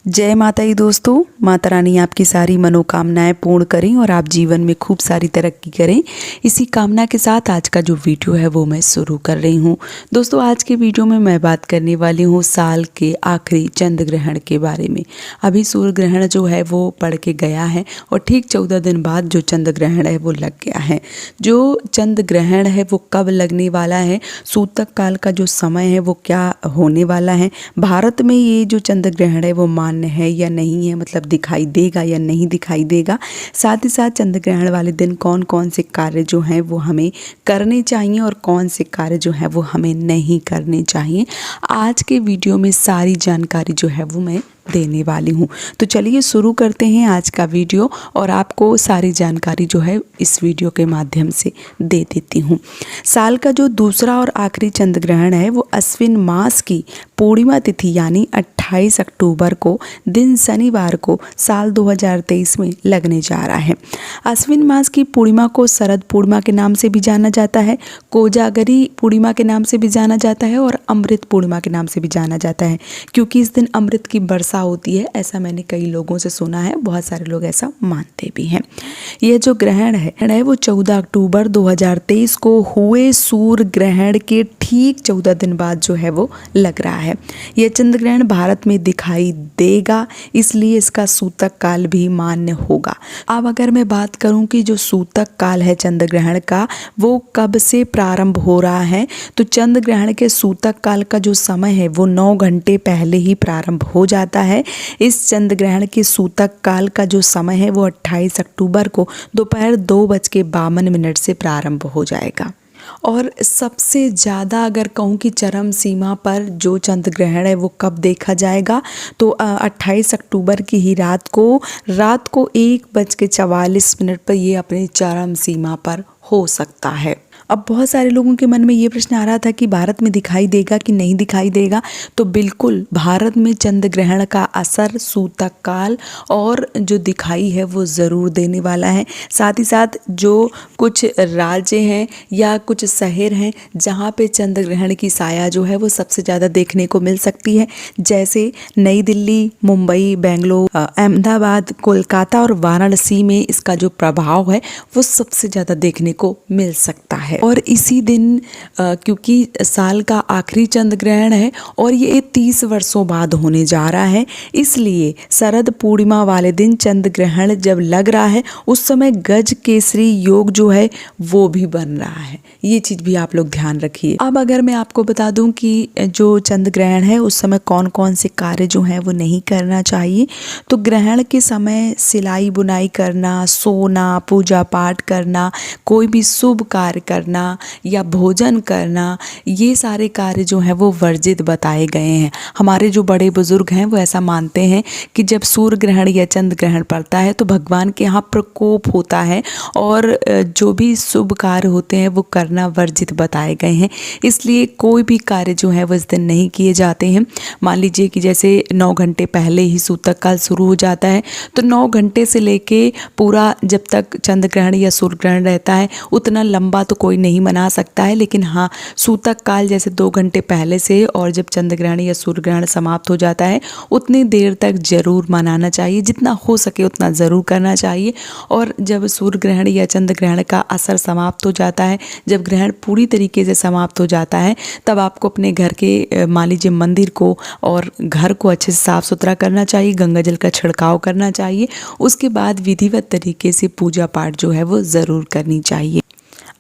जय माता दी दोस्तों। माता रानी आपकी सारी मनोकामनाएं पूर्ण करें और आप जीवन में खूब सारी तरक्की करें। इसी कामना के साथ आज का जो वीडियो है वो मैं शुरू कर रही हूँ। दोस्तों आज के वीडियो में मैं बात करने वाली हूँ साल के आखिरी चंद्र ग्रहण के बारे में। अभी सूर्य ग्रहण जो है वो पड़ के गया है और ठीक 14 दिन बाद जो चंद्र ग्रहण है वो लग गया है। जो चंद्र ग्रहण है वो कब लगने वाला है, सूतक काल का जो समय है वो क्या होने वाला है, भारत में ये जो चंद्र ग्रहण है वो मान्य है या नहीं है, मतलब दिखाई देगा या नहीं दिखाई देगा। साथ ही साथ चंद्र ग्रहण वाले दिन कौन कौन से कार्य जो हैं वो हमें करने चाहिए और कौन से कार्य जो है वो हमें नहीं करने चाहिए। आज के वीडियो में सारी जानकारी जो है वो मैं देने वाली हूँ। तो चलिए शुरू करते हैं आज का वीडियो और आपको सारी जानकारी जो है इस वीडियो के माध्यम से दे देती हूँ। साल का जो दूसरा और आखिरी चंद्र ग्रहण है वो अश्विन मास की पूर्णिमा तिथि यानी 28 अक्टूबर को दिन शनिवार को साल 2023 में लगने जा रहा है। अश्विन मास की पूर्णिमा को शरद पूर्णिमा के नाम से भी जाना जाता है, कोजागरी पूर्णिमा के नाम से भी जाना जाता है और अमृत पूर्णिमा के नाम से भी जाना जाता है, क्योंकि इस दिन अमृत की वर्षा होती है। ऐसा मैंने कई लोगों से सुना है, बहुत सारे लोग ऐसा मानते भी हैं। यह जो ग्रहण है वो 14 अक्टूबर 2023 को हुए सूर्य ग्रहण के ठीक 14 दिन बाद जो है वो लग रहा है। यह चंद्र ग्रहण भारत में दिखाई देगा, इसलिए इसका सूतक काल भी मान्य होगा। अब अगर मैं बात करूं कि जो सूतक काल है चंद्र ग्रहण का वो कब से प्रारंभ हो रहा है, तो चंद्र ग्रहण के सूतक काल का जो समय है वो 9 घंटे पहले ही प्रारंभ हो जाता है। इस चंद्र ग्रहण के सूतक काल का जो समय है वो 28 अक्टूबर को दोपहर 2:52 से प्रारंभ हो जाएगा। और सबसे ज़्यादा अगर कहूँ कि चरम सीमा पर जो चंद्र ग्रहण है वो कब देखा जाएगा, तो 28 अक्टूबर की ही रात को 1:44 पर ये अपनी चरम सीमा पर हो सकता है। अब बहुत सारे लोगों के मन में ये प्रश्न आ रहा था कि भारत में दिखाई देगा कि नहीं दिखाई देगा। तो बिल्कुल भारत में चंद्र ग्रहण का असर सूतक काल और जो दिखाई है वो ज़रूर देने वाला है। साथ ही साथ जो कुछ राज्य हैं या कुछ शहर हैं जहाँ पे चंद्र ग्रहण की साया जो है वो सबसे ज़्यादा देखने को मिल सकती है, जैसे नई दिल्ली, मुंबई, बेंगलोर, अहमदाबाद, कोलकाता और वाराणसी में इसका जो प्रभाव है वो सबसे ज़्यादा देखने को मिल सकता है। और इसी दिन क्योंकि साल का आखिरी चंद्र ग्रहण है और ये 30 वर्षों बाद होने जा रहा है, इसलिए शरद पूर्णिमा वाले दिन चंद्र ग्रहण जब लग रहा है उस समय गज केसरी योग जो है वो भी बन रहा है। ये चीज़ भी आप लोग ध्यान रखिए। अब अगर मैं आपको बता दूं कि जो चंद्र ग्रहण है उस समय कौन कौन से कार्य जो हैं वो नहीं करना चाहिए, तो ग्रहण के समय सिलाई बुनाई करना, सोना, पूजा पाठ करना, कोई भी शुभ कार्य करना या भोजन करना, ये सारे कार्य जो हैं वो वर्जित बताए गए हैं। हमारे जो बड़े बुजुर्ग हैं वो ऐसा मानते हैं कि जब सूर्य ग्रहण या चंद्र ग्रहण पड़ता है तो भगवान के यहाँ प्रकोप होता है और जो भी शुभ कार्य होते हैं वो करना वर्जित बताए गए हैं। इसलिए कोई भी कार्य जो है वो इस दिन नहीं किए जाते हैं। मान लीजिए कि जैसे 9 घंटे पहले ही सूतक काल शुरू हो जाता है, तो 9 घंटे से लेके पूरा जब तक चंद्र ग्रहण या सूर्य ग्रहण रहता है उतना लंबा तो कोई नहीं मना सकता है, लेकिन हाँ सूतक काल जैसे 2 घंटे पहले से और जब चंद्र ग्रहण या सूर्य ग्रहण समाप्त हो जाता है उतनी देर तक जरूर मनाना चाहिए, जितना हो सके उतना ज़रूर करना चाहिए। और जब सूर्य ग्रहण या चंद्र ग्रहण का असर समाप्त हो जाता है, जब ग्रहण पूरी तरीके से समाप्त हो जाता है, तब आपको अपने घर के मान लीजिए मंदिर को और घर को अच्छे से साफ सुथरा करना चाहिए, गंगा जल का छिड़काव करना चाहिए। उसके बाद विधिवत तरीके से पूजा पाठ जो है वो ज़रूर करनी चाहिए।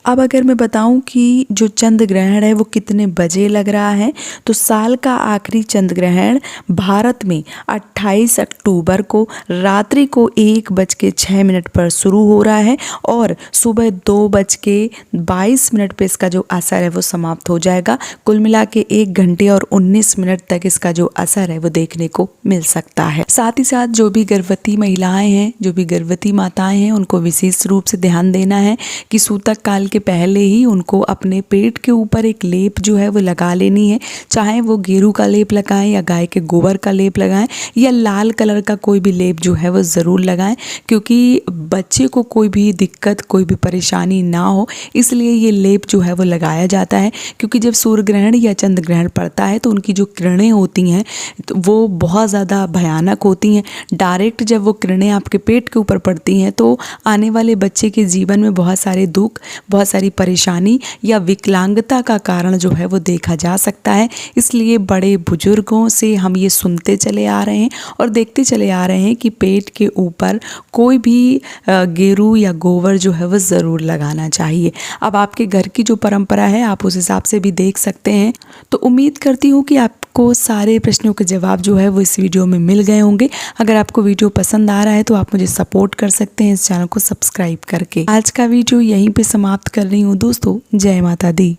अब अगर मैं बताऊं कि जो चंद्र ग्रहण है वो कितने बजे लग रहा है, तो साल का आखिरी चंद्र ग्रहण भारत में 28 अक्टूबर को रात्रि को 1:06 पर शुरू हो रहा है और सुबह 2:22 पे इसका जो असर है वो समाप्त हो जाएगा। कुल मिला के 1 घंटे और 19 मिनट तक इसका जो असर है वो देखने को मिल सकता है। साथ ही साथ जो भी गर्भवती महिलाएं हैं, जो भी गर्भवती माताएं हैं, उनको विशेष रूप से ध्यान देना है कि सूतक काल के पहले ही उनको अपने पेट के ऊपर एक लेप जो है वो लगा लेनी है। चाहे वो गेरू का लेप लगाएं या गाय के गोबर का लेप लगाएं या लाल कलर का कोई भी लेप जो है वो ज़रूर लगाएं, क्योंकि बच्चे को कोई भी दिक्कत कोई भी परेशानी ना हो, इसलिए ये लेप जो है वो लगाया जाता है। क्योंकि जब सूर्य ग्रहण या चंद्र ग्रहण पड़ता है तो उनकी जो किरणें होती हैं तो वो बहुत ज़्यादा भयानक होती हैं। डायरेक्ट जब वो किरणें आपके पेट के ऊपर पड़ती हैं तो आने वाले बच्चे के जीवन में बहुत सारे दुख, बहुत सारी परेशानी या विकलांगता का कारण जो है वो देखा जा सकता है। इसलिए बड़े बुजुर्गों से हम ये सुनते चले आ रहे हैं और देखते चले आ रहे हैं कि पेट के ऊपर कोई भी गेरू या गोबर जो है वो ज़रूर लगाना चाहिए। अब आपके घर की जो परंपरा है आप उस हिसाब से भी देख सकते हैं। तो उम्मीद करती हूँ कि आपको सारे प्रश्नों के जवाब जो है वो इस वीडियो में मिल गए होंगे। अगर आपको वीडियो पसंद आ रहा है तो आप मुझे सपोर्ट कर सकते हैं इस चैनल को सब्सक्राइब करके। आज का वीडियो यहीं पे समाप्त कर रही हूँ दोस्तों। जय माता दी।